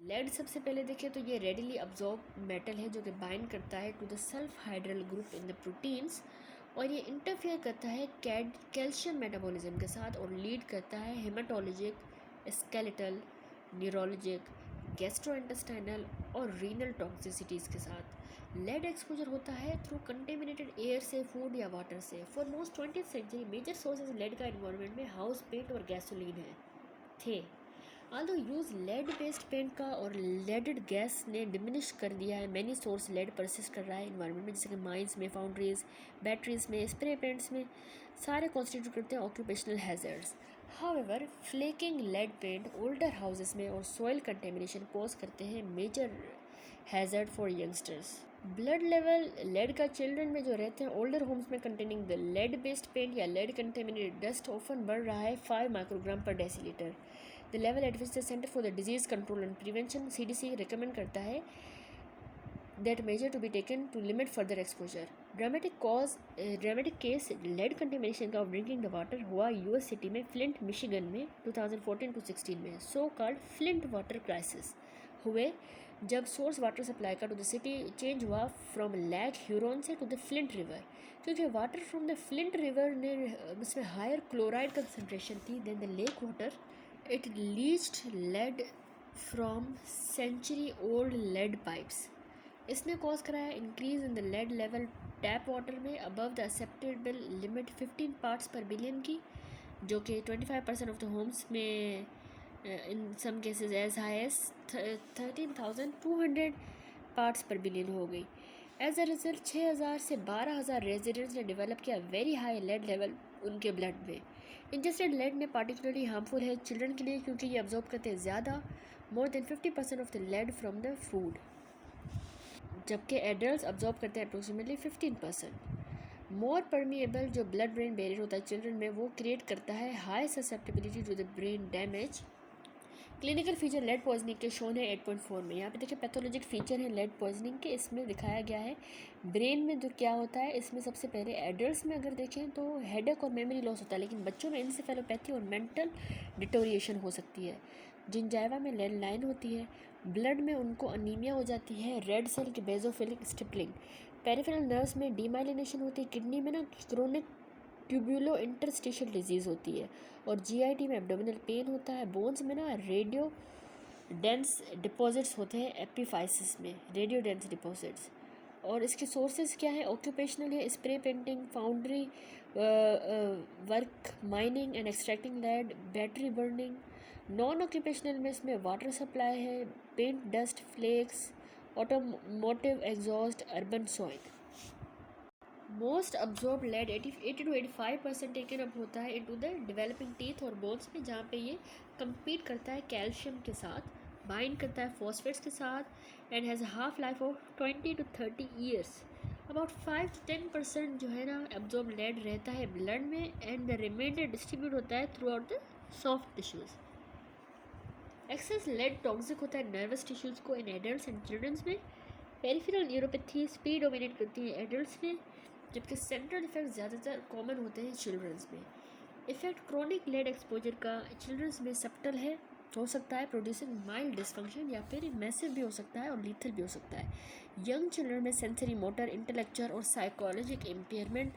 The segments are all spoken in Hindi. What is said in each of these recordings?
लेड सबसे पहले देखें तो ये रेडिली अब्जॉर्ब मेटल है जो कि बाइंड करता है to the sulfhydryl group in the proteins, और ये इंटरफेयर करता है कैल्शियम मेटाबॉलिज्म के साथ और लीड करता है हेमाटोलॉजिक, स्केलेटल, न्यूरोलॉजिक, गैस्ट्रोइंटेस्टाइनल और रीनल टॉक्सिसिटीज़ के साथ। लेड एक्सपोजर होता है थ्रू कंटेमिनेटेड एयर से, फूड या वाटर से। For most 20th century major sources lead का इन्वायरमेंट में हाउस पेंट और गैसोलीन है थे। Although use lead based paint का और लेडेड गैस ने डिमिनिश कर दिया है, मैनी सोर्स लेड परसिस्ट कर रहा है इन्वायरमेंट में, जैसे कि माइंस में, फाउंड्रीज, बैटरीज में, स्प्रे पेंट्स में, सारे कॉन्स्टिट्यूट करते हैं occupational hazards. However flaking lead paint older houses में और सॉइल कंटेमिनेशन कॉज करते हैं major hazard for youngsters. Blood level lead का चिल्ड्रन में जो रहते हैं ओल्डर होम्स में containing the lead based paint या लेड कंटेमिनेटेड डस्ट ऑफन बढ़ रहा है 5 माइक्रोग्राम पर decilitre. The level at which the centre for the disease control and prevention CDC recommend करता है that measure to be taken to limit further exposure. Dramatic case lead contamination का ऑफ ड्रिंकिंग द वाटर हुआ US सिटी में फ्लिंट मिशिगन में 2014-16 में। So called Flint water crisis हुए जब सोर्स वाटर सप्लाई का टू द सिटी चेंज हुआ फ्रॉम लैक ह्यूरोन से टू द फ्लिंट रिवर, क्योंकि water from the Flint river ने उसमें हायर क्लोराइड कंसनट्रेशन थी than the lake water. It leached lead from century old lead pipes. इसने कॉज कराया increase in the lead level tap water में above the acceptable limit 15 parts per billion की, जो कि 25% ऑफ द होम्स में in some cases as high as 13,200 parts per billion हो गई। एज अ रिजल्ट 6,000 से 12,000 रेजिडेंट्स ने डेवलप किया वेरी हाई लेड लेवल उनके ब्लड में। इंजेस्टेड लेड ने पार्टिकुलरली हार्मफुल है चिल्ड्रन के लिए क्योंकि ये अब्जॉर्ब करते हैं ज़्यादा, more than 50% of the lead from the food, जबकि एडल्ट अब्जॉर्ब करते हैं अप्रोक्सीमेटली 15%। मोर परमिएबल जो ब्लड ब्रेन बैरियर होता है चिल्ड्रन में, वो क्रिएट करता है high susceptibility to the brain damage. Clinical feature lead poisoning के शोन है 8.4 में। यहाँ पे देखिए पैथोलॉजिक फीचर है लेड पॉइजनिंग के, इसमें दिखाया गया है ब्रेन में जो क्या होता है। इसमें सबसे पहले एडल्ट्स में अगर देखें तो हेडेक और मेमोरी लॉस होता है, लेकिन बच्चों में इंसेफेलोपैथी और मेंटल डिटोरिएशन हो सकती है। जिंजाइवा में लेड लाइन होती है, ब्लड में उनको अनीमिया हो जाती है, रेड सेल के बेजोफिलिक स्टिपलिंग, पेरिफेरल नर्व्स में डीमाइलिनेशन होती है, किडनी में ना क्रोनिक ट्यूब्यूलो इंटरस्टिशियल डिजीज़ होती है, और GIT में एब्डोमिनल पेन होता है। बोन्स में ना रेडियो डेंस डिपॉजिट्स होते हैं एपिफाइसिस में, रेडियो डेंस डिपॉजिट्स। और इसके सोर्सेज क्या है? ऑक्यूपेशनल है, spray painting, foundry work, mining and extracting lead, battery burning. Non occupational में इसमें वाटर सप्लाई है, paint dust flakes, automotive exhaust, urban soil. Most absorb lead 80 to 85% taken up होता है इनटू द डेवलपिंग टीथ और बोन्स में, जहाँ पे ये compete करता है कैल्शियम के साथ, बाइंड करता है फॉस्फेट्स के साथ, and has half life of 20 to 30 years. About 5 to 10% जो है ना अब्जॉर्ब लेड रहता है ब्लड में, एंड द रिमाइंडर डिस्ट्रीब्यूट होता है throughout the soft tissues. Excess lead toxic होता है नर्वस टिश्यूज़ को इन एडल्ट्स एंड चिल्ड्रंस में। पेरिफेरल न्यूरोपैथी स्पीड डोमिनेट करती है एडल्ट्स में, जबकि सेंट्रल इफेक्ट ज़्यादातर कॉमन होते हैं चिल्ड्रंस में। इफेक्ट क्रोनिक लेड एक्सपोजर का चिल्ड्रंस में सब्टल है, हो सकता है प्रोड्यूसिंग माइल्ड डिसफंक्शन, या फिर मैसिव भी हो सकता है और लीथल भी हो सकता है। यंग चिल्ड्रन में सेंसरी मोटर, इंटेलेक्चुअल और साइकोलॉजिक इम्पेयरमेंट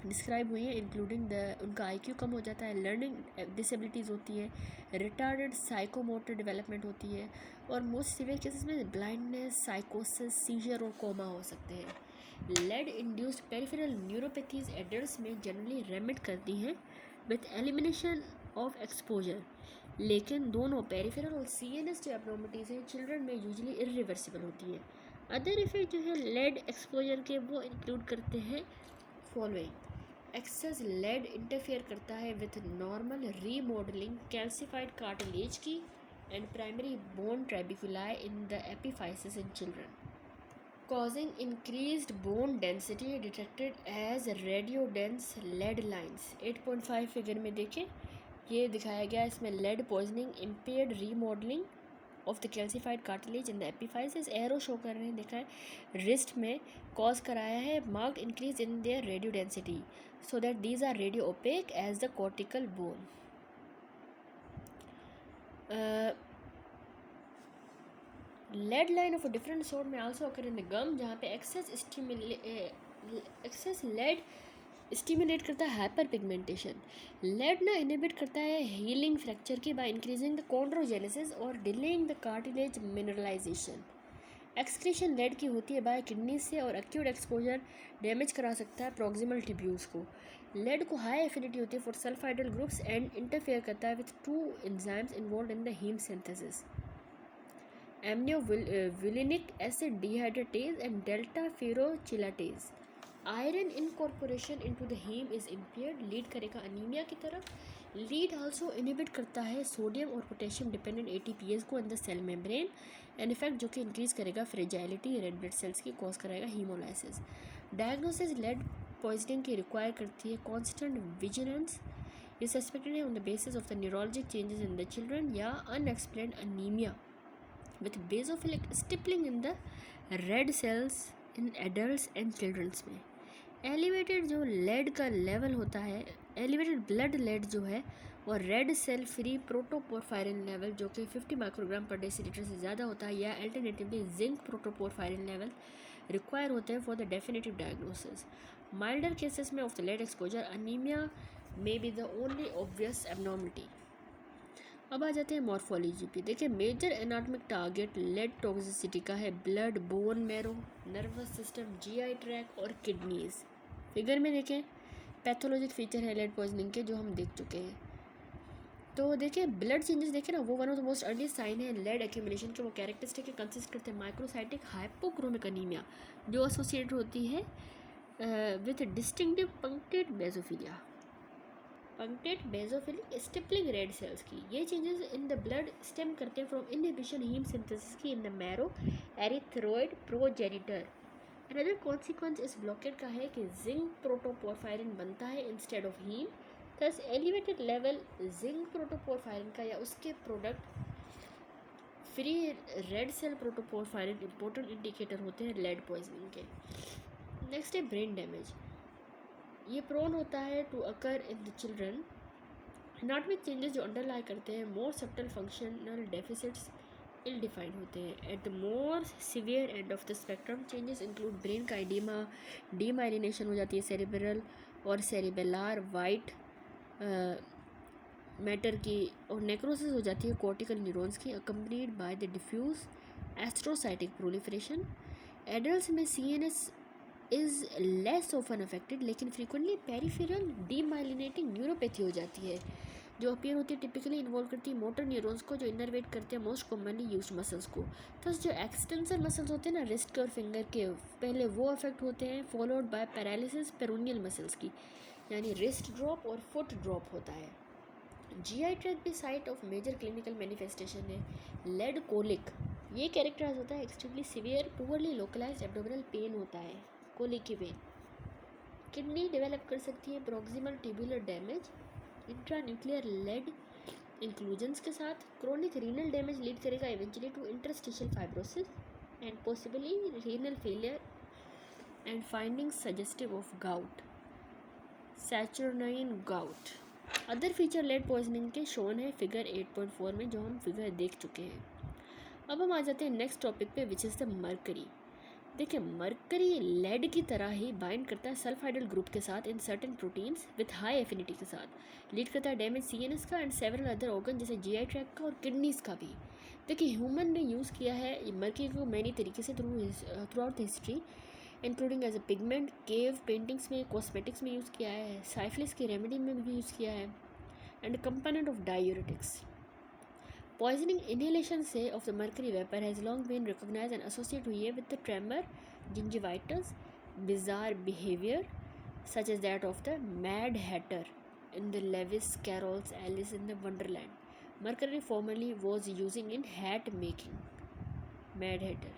डिस्क्राइब हुई है, इंक्लूडिंग उनका IQ कम हो जाता है, लर्निंग डिसेबिलिटीज़ होती है, रिटार्डेड साइकोमोटर डेवलपमेंट होती है, और मोस्ट सीवियर केसेस में ब्लाइंडनेस, साइकोसिस, सीजर और कोमा हो सकते हैं। Lead induced peripheral neuropathies adults में जनरली रेमिट करती हैं विथ एलिमिनेशन ऑफ एक्सपोजर, लेकिन दोनों पेरिफेरल और CNS जो एब्नॉर्मलिटीज़ हैं चिल्ड्रन में यूजुअली इरिवर्सिबल होती है। अदर इफेक्ट जो है लेड एक्सपोजर के वो इंक्लूड करते हैं फॉलोइंग: एक्सेस लेड इंटरफेयर करता है with normal remodelling calcified cartilage की and primary bone trabeculae in the epiphysis in children, causing increased bone density detected as radio dense lead lines। 8.5 figure में देखें, ये दिखाया गया, इसमें lead poisoning, impaired remodelling of the calcified cartilage in the epiphysis, arrow show कर रहे हैं, देखा है रिस्ट में कॉज कराया है marked increase in their radiodensity so that these are radiopaque as the cortical bone. Lead line of a different sort में also occur in the gum, जहाँ पे एक्सेस लेड स्टिमुलेट करता है हाइपर पिगमेंटेशन। लेड ना इनहिबिट करता है हीलिंग फ्रैक्चर की बाय इंक्रीजिंग द कॉन्ड्रोजेनेसिस और delaying the cartilage mineralization. Excretion lead की होती है बाय किडनी से और एक्यूट एक्सपोजर डैमेज करा सकता है प्रॉक्सिमल ट्यूब्यूल्स को। लेड को हाई एफिनिटी होती है for sulphydryl groups and interfere करता है with 2 enzymes involve in the heme synthesis, amniovolinic acid dehydratase and delta ferrochelatase। Iron incorporation into the heme is impaired, lead करेगा अनीमिया की तरफ। लीड आल्सो इनहिबिट करता है सोडियम और पोटेशियम डिपेंडेंट एटीपीएस को in the cell membrane, an effect जो कि इंक्रीज करेगा फ्रेजाइलिटी, रेड ब्लड सेल्स की कॉज कराएगा हीमोलाइसिस। डायग्नोसिस लेड पॉइजनिंग की रिक्वायर करती है कॉन्स्टेंट विजिलेंस, ये सस्पेक्टेड है on the basis of the neurologic changes in the children या unexplained anaemia with basophilic stippling in the red cells in adults and childrens में। एलिवेटेड जो लेड का लेवल होता है, एलिवेटेड ब्लड लेड जो है, और रेड सेल फ्री प्रोटोपोरफायरिन लेवल जो कि 50 माइक्रोग्राम पर डेसीलीटर से ज़्यादा होता है, या alternatively zinc protoporphyrin level require होते हैं for the definitive diagnosis. Milder cases में of the lead exposure anaemia may be the only obvious abnormality. अब आ जाते हैं मॉर्फोलॉजी पे। देखिए major anatomic target lead toxicity का है blood, bone marrow, nervous system, GI tract और किडनीज। फिगर में देखें पैथोलॉजिक फीचर है लेड पॉइजनिंग के जो हम देख चुके हैं। तो देखिए ब्लड चेंजेस देखें ना, वो one of the most early sign है लेड एक्यूमुलेशन के। वो कैरेक्टरिस्टिक कंसिस्ट करते हैं माइक्रोसाइटिक हाइपोक्रोमिक अनीमिया जो एसोसिएटेड होती है with distinctive punctate basophilia, punctate basophilic stippling red cells की। ये changes in the blood stem करते हैं फ्रॉम इनहिबिशन हीम सिंथेसिस की in the marrow erythroid progenitor. Another consequence इस ब्लॉकेट का है कि जिंक प्रोटोपोरफायरिन बनता है instead of haem, thus elevated level zinc protoporphyrin का या उसके product free red cell protoporphyrin important indicator होते हैं लेड पॉइजनिंग के। नेक्स्ट है ब्रेन डैमेज। ये प्रोन होता है to occur in the children. Anatomic changes जो अंडरलाई करते हैं more subtle functional deficits ill defined होते हैं। At the more severe end of the spectrum changes include brain का एडिमा, डीमाइलिनेशन हो जाती है सेरिब्रल और सेरिबेलार वाइट मैटर की, और नेक्रोसिस हो जाती है कॉर्टिकल न्यूरॉन्स की accompanied by the diffuse astrocytic proliferation. Adults में CNS is less often affected, लेकिन फ्रीक्वेंटली पेरिफेरल डीमाइलिनेटिंग न्यूरोपैथी हो जाती है जो अपीयर होती है, टिपिकली इन्वॉल्व करती है मोटर न्यूरॉन्स को जो इनर्वेट करते हैं मोस्ट कॉमनली यूज्ड मसल्स को। तो जो एक्सटेंसर मसल्स होते हैं ना रिस्ट के और फिंगर के, पहले वो अफेक्ट होते हैं followed by paralysis peroneal muscles की, यानी रिस्ट ड्रॉप और फुट ड्रॉप होता है। जीआई ट्रैक भी site of major clinical manifestation है। लेड कोलिक, ये कैरेक्टराइज होता है extremely severe poorly localised abdominal pain होता है, कोलिक की पेन। किडनी डेवलप कर सकती है proximal tubular damage intranuclear lead inclusions के साथ। क्रोनिक रीनल डैमेज लीड करेगा eventually to interstitial fibrosis and possibly renal failure and findings suggestive of gout, saturnine gout. Other feature lead poisoning के शोन है फिगर 8.4 में जो हम फिगर देख चुके हैं। अब हम आ जाते हैं नेक्स्ट टॉपिक पे विच इज़ द मरकरी। देखिए मरकरी लेड की तरह ही बाइंड करता है सल्फाइडल ग्रुप के साथ in certain proteins with high affinity के साथ, लीड करता है डैमेज सीएनएस का एंड सेवरल अदर ऑर्गन जैसे जीआई ट्रैक का और किडनीज का भी। देखिए ह्यूमन ने यूज़ किया है मरकरी को मैनी तरीके से throughout the history, including as a pigment, cave paintings में, कॉस्मेटिक्स में यूज़ किया है, साइफिलिस की रेमेडी में भी यूज़ किया है, and component of diuretics. Poisoning inhalation say of the mercury vapor has long been recognized and associated हुई है with the tremor, gingivitis, bizarre behavior such as that of the Mad Hatter in the Lewis Carroll's Alice in the Wonderland. Mercury formerly was using in hat making. Mad Hatter.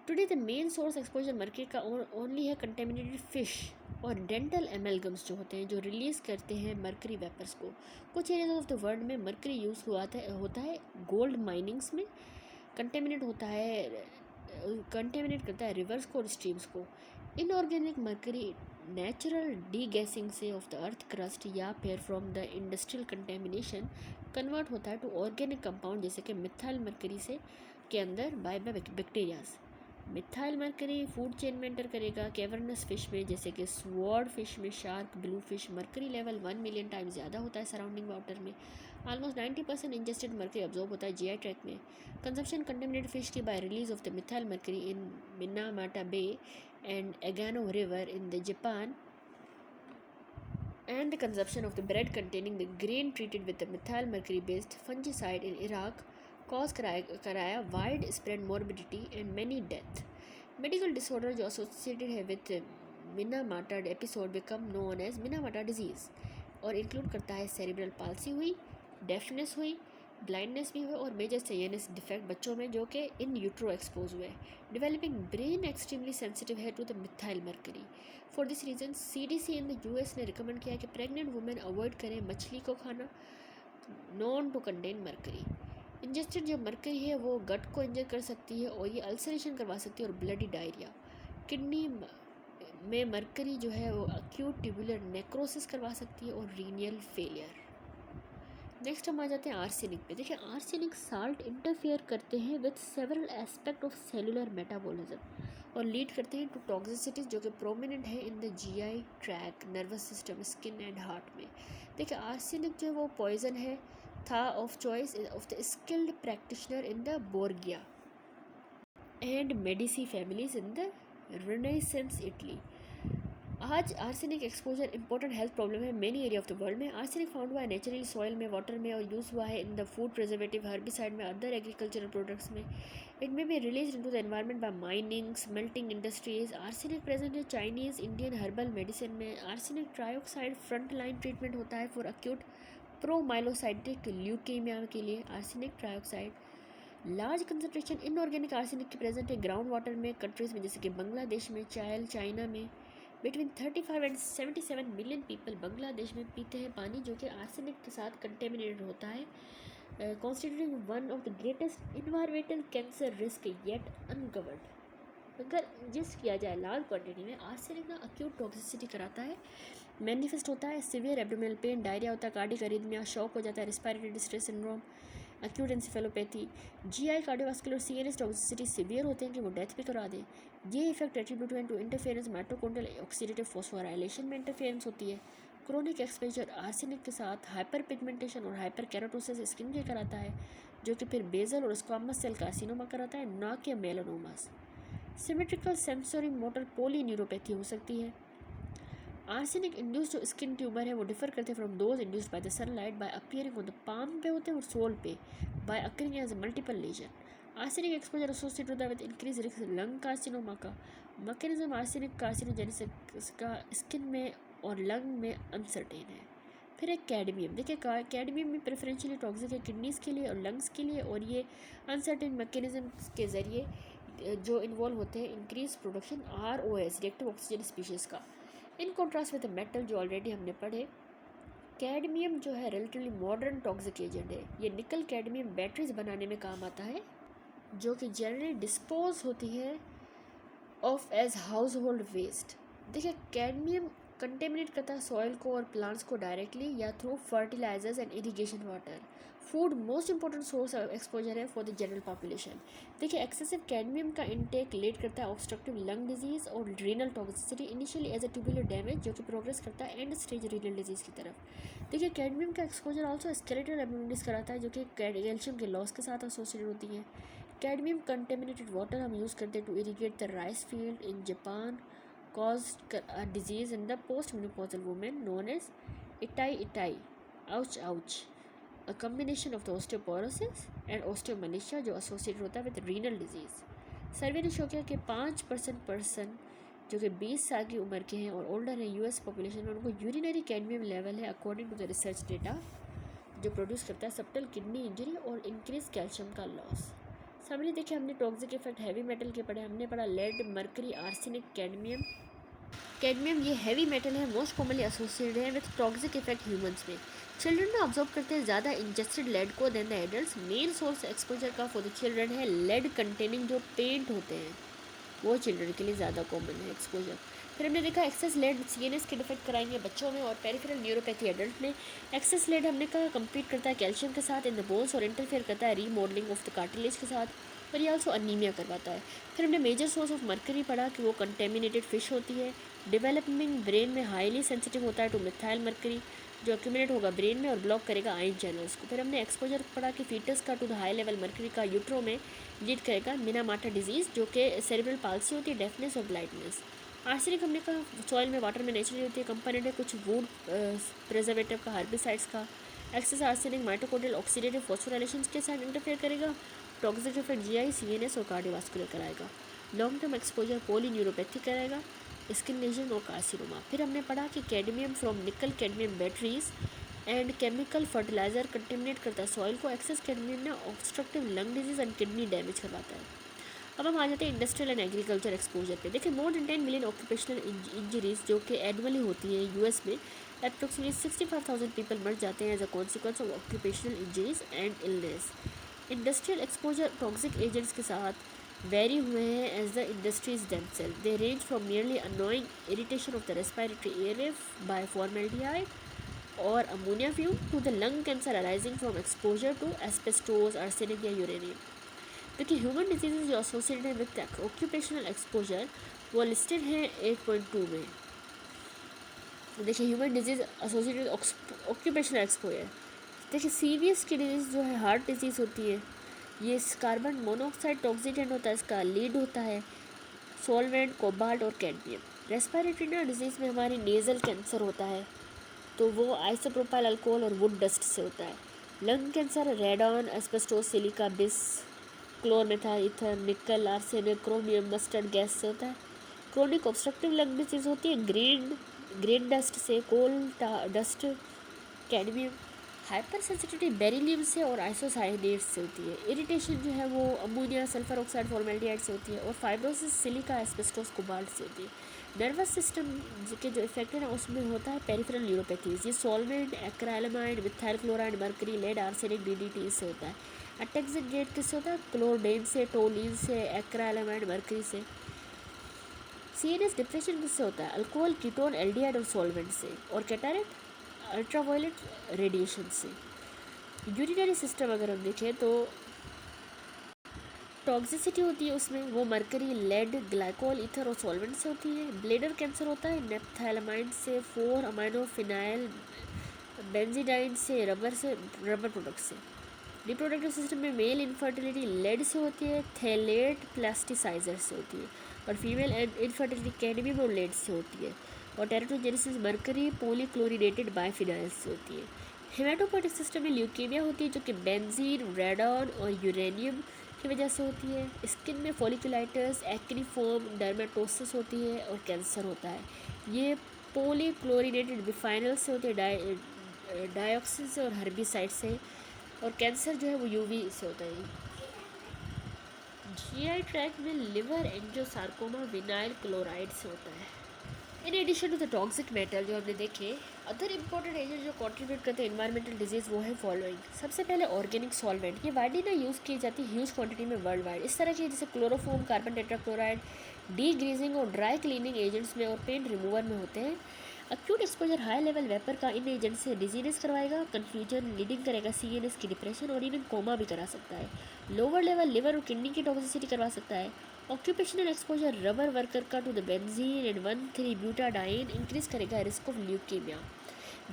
Today the main source exposure mercury का only है contaminated fish और डेंटल एमेलगम्स जो होते हैं जो रिलीज़ करते हैं मरकरी वेपर्स को। कुछ एरियाज ऑफ द वर्ल्ड में मरकरी यूज़ होता है गोल्ड माइनिंग्स में, कंटेमिनेट करता है रिवर्स को और स्ट्रीम्स को। इनऑर्गेनिक मरकरी नेचुरल डीगैसिंग से ऑफ द अर्थ क्रस्ट या फिर from the industrial contamination convert होता है टू ऑर्गेनिक कंपाउंड जैसे कि मिथाइल मरकरी से के अंदर by bacterias. Methyl mercury food chain में एंटर करेगा कैवर्नस फिश में, जैसे कि स्वॉर्ड फिश में, shark, bluefish. Mercury level 1 million times ज़्यादा होता है सराउंडिंग वाटर में। ऑलमोस्ट 90% इंजेस्टेड मरकरी ऑब्जॉर्व होता है जीआई ट्रैक में। कंजप्शन कंटेमिनेटेड फिश की by release of the methyl mercury in Minamata Bay and Agano River in the Japan, and the consumption of the bread containing the grain treated with the methyl mercury based fungicide in Iraq caused कराया widespread morbidity and many death. Medical disorder जो associated है with Minamata episode become known as Minamata disease और इंक्लूड करता है सेरिब्रल पाल्सी हुई, डेफनेस हुई, ब्लाइंडनेस भी हुई और मेजर साइनस डिफेक्ट बच्चों में जो कि इन यूट्रो एक्सपोज हुए। डेवलपिंग ब्रेन एक्सट्रीमली सेंसिटिव है to the methyl mercury. For this reason CDC in the US ने रिकमेंड किया कि प्रेग्नेंट वुमेन अवॉइड करें मछली को खाना known to contain mercury. Ingested जो मरकरी है वो गट को इंजर कर सकती है और ये अल्सरेशन करवा सकती है और ब्लडी डायरिया। किडनी में मरकरी जो है वो अक्यूट ट्यूबुलर नेक्रोसिस करवा सकती है और रीनियल फेलियर। नेक्स्ट हम आ जाते हैं आर्सेनिक पे। देखिए आर्सेनिक साल्ट इंटरफेयर करते हैं with several aspect of cellular metabolism और लीड करते हैं टू टॉक्सिसिटीज जो कि प्रोमिनेंट है in the GI tract, nervous system, skin and heart में। देखिए आर्सेनिक जो है वो पॉइजन है था of choice of the skilled practitioner in the Borgia and Medici families in the Renaissance Italy. आज arsenic exposure important health problem है many area of the world में। आर्सेनिक फाउंड हुआ है नेचुरली सॉइल में, वाटर में और यूज़ हुआ है in the food preservative, herbicide में, अदर एग्रीकल्चरल प्रोडक्ट्स में। It may be release into the environment by mining, smelting industries. Arsenic present है चाइनीज़, इंडियन हर्बल मेडिसिन में। Arsenic trioxide front line treatment होता है फॉर अक्यूट प्रोमाइलोसाइटिक ल्यूकेमिया के लिए। Arsenic trioxide large concentration inorganic arsenic की प्रेजेंट है ग्राउंड वाटर में कंट्रीज़ में, जैसे कि बांग्लादेश में, चाइना में। Between 35 and 77 million people Bangladesh में पीते हैं पानी जो कि आर्सेनिक के साथ कंटेमिनेटेड होता है, constituting one of the greatest environmental cancer risk yet uncovered. अगर इंजेस्ट किया जाए लार्ज क्वांटिटी में, आर्सेनिक ना अक्यूट टॉक्सिसिटी कराता है, मैनिफेस्ट होता है सीवियर एब्डोमिनल पेन, डायरिया होता है, कार्डिक अरिथमिया, शॉक हो जाता है, respiratory distress syndrome, acute encephalopathy. GI cardiovascular CNS toxicity severe होते हैं कि वो डेथ भी करा दें। ये effect attribute to interference mitochondrial oxidative phosphorylation में इंटरफेरेंस होती है। क्रोनिक एक्सपोजर आर्सेनिक के साथ हाइपर पिगमेंटेशन और हाइपर केराटोसिस स्किन के कराता है जो कि फिर बेजल और स्क्वामस सेल कार्सिनोमा कराता है, ना कि melanomas. Symmetrical sensory motor polyneuropathy हो सकती है। आर्सेनिक इंड्यूस्ड जो स्किन ट्यूमर है वो डिफर करते हैं from those induced by the sunlight by appearing on the palm पे होते हैं और सोल पे by occurring as multiple lesion. Arsenic exposure associated होता है with increase risk lung carcinoma का। मैकेनिज्म आर्सेनिक कार्सिनोजेनेसिस का स्किन में और लंग में अनसर्टेन है। फिर एक कैडमियम। देखिए कैडमियम में प्रेफरेंशियली टॉक्सिक है किडनीज के लिए और लंग्स के लिए, और ये अनसर्टेन मैकेनिज्म के ज़रिए जो इन्वॉल्व होते हैं increase production ROS reactive oxygen species का। इन कॉन्ट्रास्ट विद मेटल जो ऑलरेडी हमने पढ़े, कैडमियम जो है रिलेटिवली मॉडर्न टॉक्सिक एजेंट है। ये निकल कैडमियम बैटरीज बनाने में काम आता है जो कि जनरली डिस्पोज होती है of as household waste. देखिए कैडमियम कंटेमिनेट करता है सॉइल को और प्लांट्स को डायरेक्टली या through fertilisers and irrigation water. Food most important source of exposure है फॉर द जनरल पॉपुलेशन। देखिए एक्सेसिव कैडमियम का इंटेक लेट करता है ऑब्स्ट्रक्टिव लंग डिजीज और renal toxicity initially as a tubular damage जो कि प्रोग्रेस करता है एंड स्टेज रीनल डिजीज की तरफ। देखिए कैडमियम का एक्सपोजर ऑल्सो स्केलेटल एब्नॉर्मलिटीज कराता है जो कि कैल्शियम के लॉस के साथ एसोसिएटेड होती है। कैडमियम कंटेमिनेटेड वाटर हम यूज़ करते हैं to irrigate the rice field in Japan, caused a disease in the postmenopausal woman known as itai, ouch, a combination of the osteoporosis and osteomalacia जो associated होता है with renal disease। सर्वे ने शो किया कि 5% पर्सन जो कि 20 साल की उम्र के हैं और ओल्डर हैं US पॉपुलेशन में, उनको यूरिनरी कैडमियम लेवल है according to the research data जो प्रोड्यूस करता है सबटल किडनी इंजरी और इंक्रीज कैल्शियम का लॉस। सामने देखिए हमने टॉक्सिक इफेक्ट हैवी मेटल के पढ़े, हमने पढ़ा लेड, मरकरी, आर्सेनिक, कैडमियम ये हैवी मेटल है, मोस्ट कॉमनली एसोसिएटेड है विद टॉक्सिक इफेक्ट ह्यूमंस में। चिल्ड्रन में ऑब्जर्व करते हैं ज़्यादा इंजेस्टेड लेड को than the adults. Main source exposure का फॉर द चिल्ड्रन है लेड कंटेनिंग जो पेंट होते हैं, वो चिल्ड्रन के लिए ज़्यादा कॉमन है एक्सपोजर। फिर हमने देखा एक्सेस लेड CNS के डिफेक्ट कराएंगे बच्चों में और पेरिफेरल न्यूरोपैथी एडल्ट में। एक्सेस लेड हमने कहा कंपीट करता है कैल्शियम के साथ इन द बोन्स और इंटरफेयर करता है रीमॉडलिंग ऑफ द कार्टिलेज के साथ। और ये ऑल्सो अनीमिया करवाता है। फिर हमने मेजर सोर्स ऑफ मर्करी पढ़ा कि वो कंटेमिनेटेड फिश होती है। डेवलपिंग ब्रेन में हाईली सेंसिटिव होता है टू मिथाइल मर्करी, जो एक्यूमुलेट होगा ब्रेन में और ब्लॉक करेगा आयन चैनल्स को। फिर हमने एक्सपोजर पढ़ा कि फीटस का to the high level mercury का यूट्रो में लीड करेगा मिनामाटा डिजीज़, जो कि सेरेब्रल पाल्सी होती है, डेफनेस और ब्लाइंडनेस। आर्सेनिक हमने कहा सॉइल में वाटर में नेचुरली होती है, कंपोनेंट है कुछ वुड प्रिजर्वेटिव का, हर्बिसाइड्स का। Excess arsenic mitochondrial oxidative phosphorylation के साथ इंटरफेयर करेगा। टॉक्सिक इफेक्ट जीआई, सीएनएस और कार्डियोवास्कुलर कराएगा। लॉन्ग टर्म एक्सपोजर पॉलीन्यूरोपैथी कराएगा, स्किन लेजन और कार्सिनोमा। फिर हमने पढ़ा कि cadmium from nickel cadmium batteries and chemical fertiliser contaminate करता है सॉइल को। एक्सेस कैडमियम ना obstructive lung disease and kidney damage करवाता है। अब हम आ जाते हैं इंडस्ट्रियल एंड एग्रीकल्चर एक्सपोजर पे। देखिए more than 10 million occupational injuries जो कि एनुअली होती हैं यूएस में। अप्रोक्सीमेटली 65,000 पीपल मर जाते हैं as a consequence of occupational injuries and illness. Industrial exposure toxic agents के साथ वेरी हुए हैं as the industries themselves. They range from merely annoying irritation of the respiratory airway by formaldehyde और ammonia fume to the lung cancer arising from exposure to asbestos, arsenic या यूरेनियम। देखिए ह्यूमन डिजीजेज जो एसोसिएटेड है विद ऑक्यूपेशनल एक्सपोजर वो लिस्टेड हैं 8.2 में। देखिए human disease associated occupational exposure, देखिए सीरियस की डिजीज़ जो है हार्ट डिजीज़ होती है, ये कार्बन मोनोऑक्साइड टॉक्सिकेंट होता है, इसका लीड होता है सॉल्वेंट, कोबाल्ट और कैडमियम। रेस्पिरेटरी ना डिजीज़ में हमारी नेज़ल कैंसर होता है, तो वो आइसोप्रोपाइल अल्कोहल और वुड डस्ट से होता है। Lung cancer radon, asbestos, silica, बिस, क्लोरमेथाइल ईथर, निकल, आर्सेनिक, क्रोमियम, मस्टर्ड गैस से होता है। क्रोनिक ऑब्स्ट्रक्टिव लंग डिजीज़ होती है ग्रेन डस्ट से, coal dust, cadmium. Hyper sensitivity beryllium से और आइसोसाइनेट से होती है। इरिटेशन जो है वो अमोनिया, सल्फर ऑक्साइड, फॉर्मेल्डिहाइड से होती है। और फाइब्रोसिस सिलिका, एस्बेस्टोस, कोबाल्ट से होती है। नर्वस सिस्टम के जो इफेक्ट है ना उसमें होता है पेरिफेरल न्यूरोपैथीज, ये solvent, acrylamide, methyl chloride, mercury, lead, arsenic, DDT से होता है। अटैक्सिक गेट किससे होता है? क्लोरडेन से, टोलिन से, एक्राइलामाइड, मर्करी से। सीएनएस डिप्रेशन किससे होता है? अल्कोहल, कीटोन, एल्डिहाइड और सॉल्वेंट से। और कैटारेक्ट अल्ट्रावायलेट रेडिएशन से। यूरिनरी सिस्टम अगर हम देखें तो टॉक्सिसिटी होती है उसमें, वो मरकरी, लेड, ग्लाइकोल, ईथर और सॉल्वेंट से होती है। ब्लेडर कैंसर होता है नेप्थैलामाइड से, 4 अमाइनो फिनाइल बेंजीडाइन से, रबर प्रोडक्ट से। रिप्रोडक्टिव सिस्टम में मेल इनफर्टिलिटी लेड से होती है, थैलेट प्लास्टिसाइजर से होती है। और फीमेल इनफर्टिलिटी कैडमियम और लेड से होती है। और टेरेटोजेनेसिस मर्करी पॉलीक्लोरिनेटेड बाइफिनाइल से होती है। हेमाटोपोइटिक सिस्टम में ल्यूकेमिया होती है जो कि बेंजीन, रेडॉन और यूरेनियम की वजह से होती है। स्किन में फॉलिकुलाइटिस, एक्निफॉर्म, डर्मेटोसिस होती है और कैंसर होता है। ये पॉलीक्लोरिनेटेड बिफाइनल से होती है, डायोक्सिन से और हर्बिसाइड से। और कैंसर जो है वो यूवी से होता है। जीआई ट्रैक्ट में लिवर एंजियोसार्कोमा विनाइल क्लोराइड से होता है। In addition to the toxic metal जो हमने देखे, अदर इंपॉर्टेंट एजेंट जो कंट्रीब्यूट करते हैं इन्वायरमेंटल डिजीज़ वो है फॉलोइंग। सबसे पहले ऑर्गेनिक सॉल्वेंट, ये वाइडली ना यूज़ की जाती है ह्यूज क्वांटिटी में वर्ल्ड वाइड। इस तरह के जैसे chloroform, carbon tetrachloride, degreasing और ड्राई क्लीनिंग एजेंट्स में और पेंट रिमूवर में होते हैं। Acute exposure high level vapour का इन एजेंट से डिजीनेस करवाएगा, कन्फ्यूजन, लीडिंग करेगा सीएनएस की डिप्रेशन और इवन कोमा भी करा सकता है। लोअर लेवल लिवर और किडनी की टॉक्सिसिटी करवा सकता है। ऑक्यूपेशनल एक्सपोजर रबर वर्कर का टू द बेंजीन एंड 1,3-ब्यूटाडाइन इंक्रीज करेगा risk of leukaemia.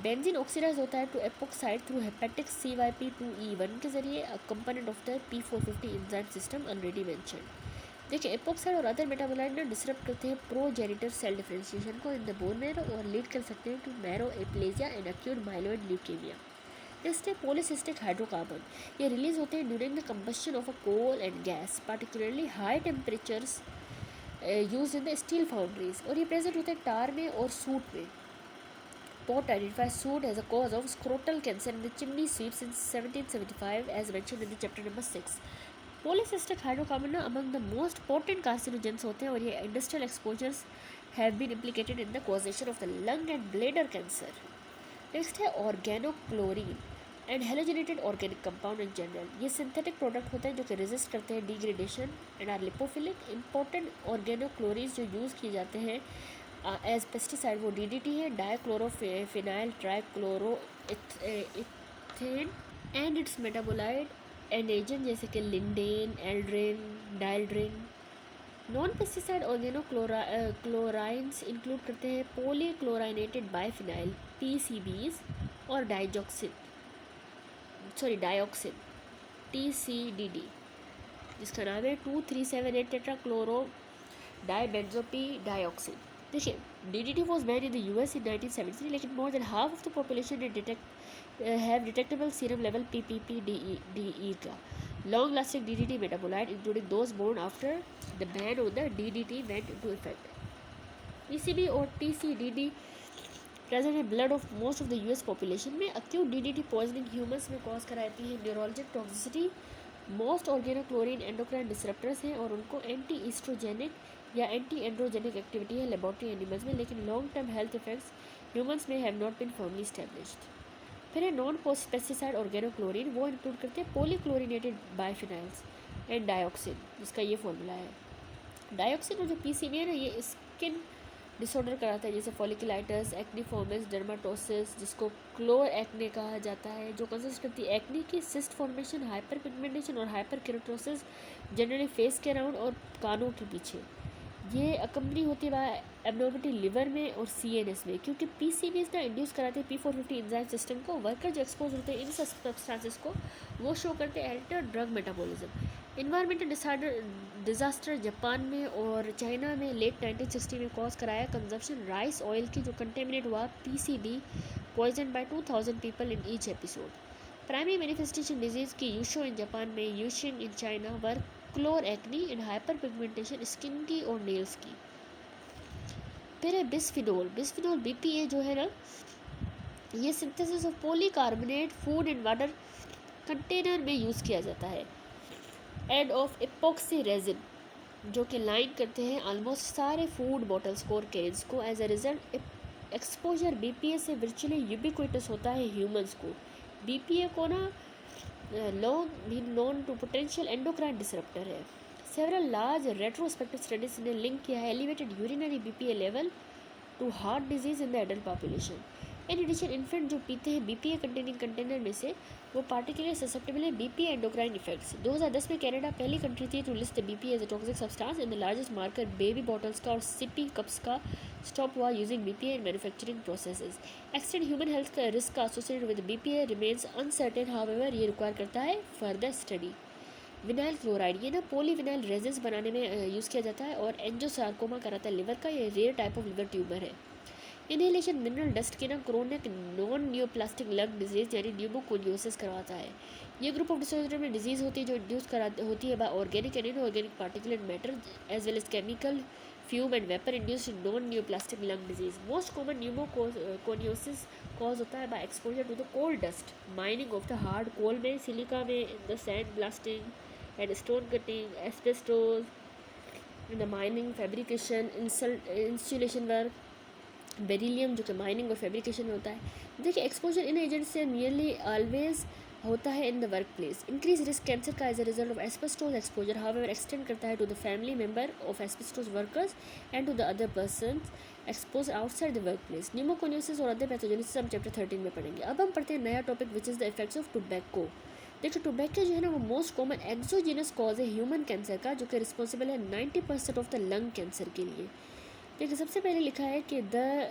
Benzene oxidise होता है to epoxide through hepatic CYP2E1 के जरिए, a component of the P450 enzyme system already mentioned. देखिए एपोक्साइड और अदर मेटाबोलाइट ना डिसरप्ट करते हैं प्रोजेनिटर सेल डिफरेंशिएशन को इन द बोन मैरो और लीड कर सकते हैं to marrow aplasia and acute myeloid leukaemia. Next है पॉलीसिस्टिक हाइड्रोकार्बन, ये रिलीज होते हैं during the combustion of a coal and gas, particularly high temperatures use in the steel foundries. और ये प्रेजेंट होते हैं टार में और सूट में। Pott identifies soot as a cause of scrotal cancer in the chimney sweeps in 1775 as mentioned in the chapter number 6. Polycystic hydrocarbon ना among the most potent carcinogens होते हैं और ये industrial exposures have been implicated in the causation of the lung and bladder cancer. Next है organochlorine and halogenated organic compound in general, ये सिंथेटिक प्रोडक्ट होते हैं जो कि रेजिस्ट करते हैं degradation and are lipophilic. Important organochlorines जो यूज़ किए जाते हैं एज पेस्टिसाइड वो डीडीटी है, dichlorophenyl trichloro ethane and its metabolite and agent जैसे कि lindane, aldrin, dieldrin. Non pesticide organo chlorines include करते हैं पॉलीक्लोराइनेटेड बाइफिनाइल पीसीबीज और डायोक्सिन TCDD, जिसका नाम है 2378 टेट्राक्लोरो डाइबेंजोपी डायोक्सिन। देखिए, DDT was ban in the US in 1973, लेकिन more than half of the population have detectable serum level PPPDE का long lasting DDT metabolite including those born after the ban on the DDT went into effect. PCB और TCDD present in blood of most of the US population में। एक्यूट DDT पॉइजनिंग ह्यूमंस में कॉज कराती है neurologic toxicity. Most organochlorine endocrine disruptors हैं और उनको एंटी ईस्ट्रोजेनिक या एंटी एंड्रोजेनिक एक्टिविटी है लेबोरेटरी एनिमल्स में, लेकिन long term health effects humans में have not been firmly established. फिर है नॉन पेस्टिसाइड ऑर्गेनोक्लोरीन, वो इंक्लूड करते हैं पॉलीक्लोरिनेटेड बाइफिनाइल्स एंड डायोक्सिन, जिसका ये फॉर्मूला है। डायोक्सिन और जो PCB है ना, ये स्किन डिसऑर्डर कराता है, जैसे फॉलिकुलाइटिस, एक्नीफॉर्मिस, डर्माटोसिस, जिसको क्लोर एक्ने कहा जाता है, जो कंसिस्ट करती है एक्ने की सिस्ट फॉर्मेशन, हाइपर पिगमेंटेशन और हाइपर केराटोसिस जनरली फेस के अराउंड और कानों के पीछे। ये अकम्पनी होती है बाय एब्नॉर्मलिटी लिवर में और CNS में, क्योंकि PCBs ना इंड्यूस कराते हैं P450 एंजाइम सिस्टम को। वर्कर जो एक्सपोज होते हैं इन सब्सटेंसेस को, वो शो करते हैं alter drug metabolism. Environmental disaster Japan में और चाइना में लेट 1960 में कॉज कराया कंजप्शन राइस ऑयल की, जो कंटेमिनेट हुआ PCB poison by 2000 people in each episode. Primary manifestation disease की यूशो इन जापान में, Yucheng in China, were chloracne and hyper pigmentation skin की और नेल्स की। फिर है बिस्फिनोल BPA जो है ना, ये synthesis of polycarbonate food and water container में यूज़ किया जाता है। एड ऑफ इपॉक्सी रेजिन, जो कि लाइन करते हैं ऑलमोस्ट सारे फूड बॉटल्स को और कैंस को। As a result exposure BPA से वर्चुअली यूबिक्विटस होता है ह्यूमंस को। BPA को ना long been known to potential endocrine disruptor है। सेवरल लार्ज रेट्रोस्पेक्टिव स्टडीज ने लिंक किया है elevated urinary BPA level to heart disease in the adult population. In addition infant जो पीते हैं BPA कंटेनिंग कंटेनर में से, वो पार्टिकुलर ससेप्टेबल है BPA एंडोक्राइन इफेक्ट्स। 2010 में कनाडा पहली कंट्री थी to list the BPA as a toxic substance in the largest market. Baby bottles का और सिपी कप्स का स्टॉप हुआ using BPA in manufacturing processes. Extend human health का रिस्क का associated with BPA remains uncertain, however ये रिक्वायर करता है फर्दर स्टडी। विनाइल क्लोराइड, ये ना पॉलीविनाइल रेजिन्स बनाने में यूज़ किया जाता है और एंजियोसार्कोमा कराता है लिवर का। ये rare type of liver tumour है। इनहेलेशन मिनरल डस्ट के ना chronic non neoplastic lung disease यानी न्यूमोकोनियोसिस करवाता है। ये ग्रुप ऑफ डिसऑर्डर में डिजीज़ होती है जो इंड्यूस होती है by organic and inorganic particulate matter as well as chemical fume and vapour induced non neoplastic lung disease. Most common pneumoconiosis cause होता है by exposure to the coal dust, mining of the hard कोल में, सिलिका में, in the sand blasting and stone cutting, asbestos in the mining, fabrication, insulation work, beryllium जो कि माइनिंग और फैब्रिकेशन में होता है। देखिए, एक्सपोजर इन एजेंट से नियरली ऑलवेज होता है in the workplace. Increase risk cancer का as a result of asbestos exposure, however extend करता है to the family member of asbestos workers and to the other person expose outside the work place. Pneumoconiosis और अदर पैथोजेनेसिस हम चैप्टर 13 में पढ़ेंगे। अब हम पढ़ते हैं नया topic which is the effects of tobacco. देखिए, टोबैको जो है ना, वो मोस्ट कॉमन एक्सोजीनस कॉज है ह्यूमन कैंसर का, जो कि रिस्पॉन्सिबल है 90% ऑफ द लंग कैंसर के लिए। देखिए, सबसे पहले लिखा है कि द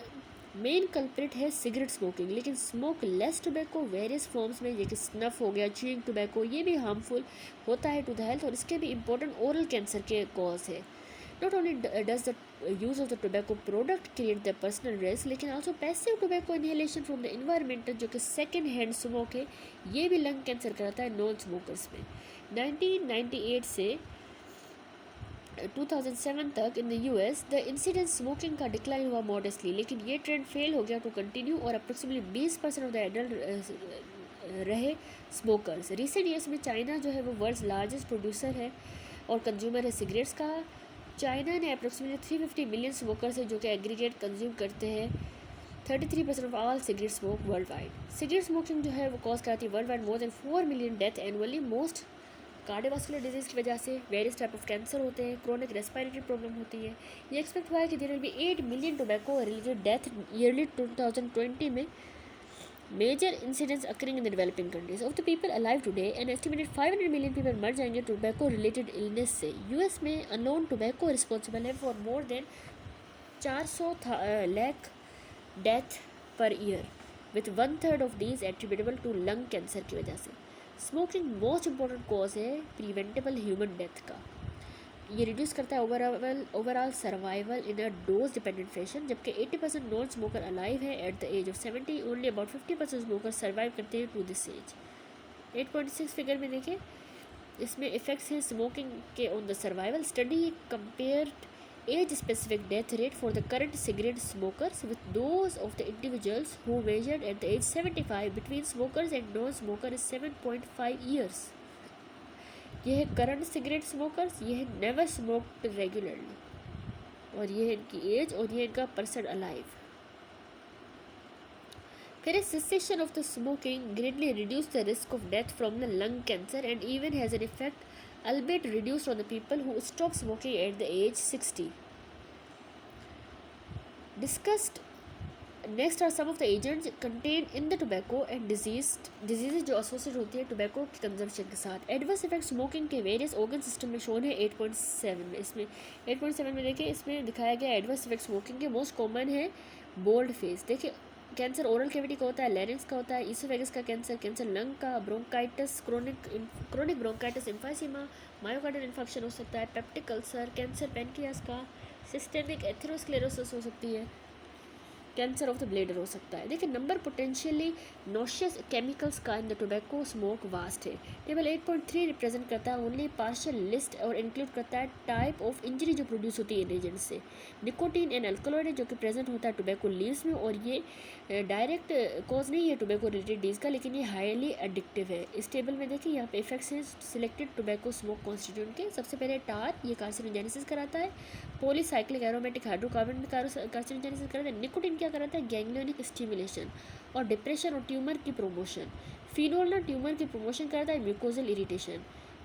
मेन कल्प्रिट है सिगरेट स्मोकिंग, लेकिन smoke less tobacco various forms में, जैसे स्नफ हो गया, च्यूइंग टोबैको, ये भी हार्मफुल होता है टू द हेल्थ और इसके भी इंपॉर्टेंट ओरल कैंसर के कॉज है। Not only does the use of the tobacco product create the personal risk, लेकिन also passive tobacco inhalation from the environmental जो कि सेकेंड हैंड स्मोक है, ये भी लंग कैंसर कराता है नॉन स्मोकर्स में। 1998 से 2007 तक इन the US the incidence smoking का डिक्लाइन हुआ मॉडेस्टली, लेकिन ये ट्रेंड फेल हो गया टू कंटिन्यू और अप्रोक्सीमेटली 20% ऑफ द एडल्ट रहे स्मोकर्स। रिसेंट ईयर्स में चाइना जो है वो वर्ल्ड्स लार्जेस्ट प्रोड्यूसर है और कंज्यूमर है सिगरेट्स का। चाइना ने अप्रोक्सीमेटली 350 मिलियन स्मोकर्स है जो कि एग्रीगेट कंज्यूम करते हैं 33% of all cigarette smoke world wide. Cigarette smoking जो है वो कॉज कराती है world wide more than 4 million death annually, most cardiovascular disease की वजह से। वेरियस टाइप ऑफ कैंसर होते हैं, क्रोनिक रेस्पिरेटरी प्रॉब्लम होती है। ये एक्सपेक्ट हुआ है कि there will be 8 million tobacco related death yearly 2020 में Major incidents occurring in the developing countries. Of the people alive today, an estimated 500 million people मर जाएंगे टोबैको रिलेटेड इलनेस से. यूएस में अननोन टोबैको रिस्पॉन्सिबल है for more than 400 lakh death per year, with 1/3 of these attributable to lung cancer की वजह से. स्मोकिंग मोस्ट इंपॉर्टेंट कॉज है प्रिवेंटेबल ह्यूमन डेथ का. ये रिड्यूस करता है overall survival in a dose dependent fashion. जबकि 80% नॉन स्मोकर अलाइव है at the age of 70. Only about 50% smoker survive करते हैं टू दिस एज. 8.6 फिगर में देखें, इसमें इफेक्ट्स हैं स्मोकिंग के on the survival. Study compared age specific death rate for the current cigarette smokers with those of the individuals who measured at the age 75 between smokers and non smoker is 7.5 years. ये है करंट सिगरेट स्मोकर्स, ये है नेवर स्मोक्ड रेगुलरली, और ये है इनकी एज, और ये इनका पर्सन अलाइव. फिर cessation of the smoking greatly reduced the risk of death from the lung cancer and even has an effect, albeit reduced, on the people who stop smoking at the age 60. Discussed next are some of the agents contained in the tobacco and diseases जो associate होती है tobacco के consumption के साथ. Adverse effects smoking के various organ system में shown है 8.7 में. इसमें 8.7 में देखिए, इसमें दिखाया गया adverse effects smoking के most common है बोल्ड फेस. देखिए, कैंसर ओरल कैविटी का होता है, लैरिंक्स का होता है, ईसोफेगस का कैंसर, कैंसर लंग का, bronchitis, chronic bronchitis emphysema, myocardial infection हो सकता है, पेप्टिक अल्सर, कैंसर पेनक्रियास का, सिस्टेमिक एथेरोस्क्लेरोसिस हो सकती है, कैंसर ऑफ द ब्लेडर हो सकता है. देखिए, नंबर पोटेंशियली नॉशियस केमिकल्स का in the tobacco smoke vast है. टेबल 8.3 रिप्रेजेंट करता है ओनली पार्शियल लिस्ट और इंक्लूड करता है टाइप ऑफ इंजरी जो प्रोड्यूस होती है इन एजेंट से. निकोटीन एंड अल्कोलॉइड जो कि प्रेजेंट होता है टोबैको लीव्स में, और ये डायरेक्ट कॉज नहीं है टोबैको रिलेटेड डिजीज का, लेकिन ये हाईली एडिक्टिव है. इस टेबल में देखिए, यहाँ पे इफेक्ट्स हैं सिलेक्टेड टोबैको स्मोक कॉन्स्टिट्यूएंट के. सबसे पहले टार, ये कार्सिनोजेनेसिस कराता है. पॉलीसाइक्लिक एरोमेटिक हाइड्रोकार्बन कार्सिनोजेनेसिस कराता है. निकोटीन क्या कराता है, गैंग्लियोनिक स्टिमुलेशन और डिप्रेशन और ट्यूमर की प्रोमोशन. फिनोल ना ट्यूमर की प्रोमोशन कराता है, म्यूकोजल इरिटेशन.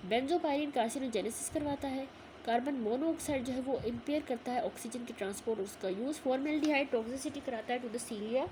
बेंजोपायरिन कार्सिनोजेनेसिस करवाता है. कार्बन मोनोऑक्साइड जो है वो इम्पेयर करता है ऑक्सीजन की ट्रांसपोर्ट और उसका यूज़. फॉर्मेल्डिहाइड टॉक्सिसिटी कराता है टू द सीलिया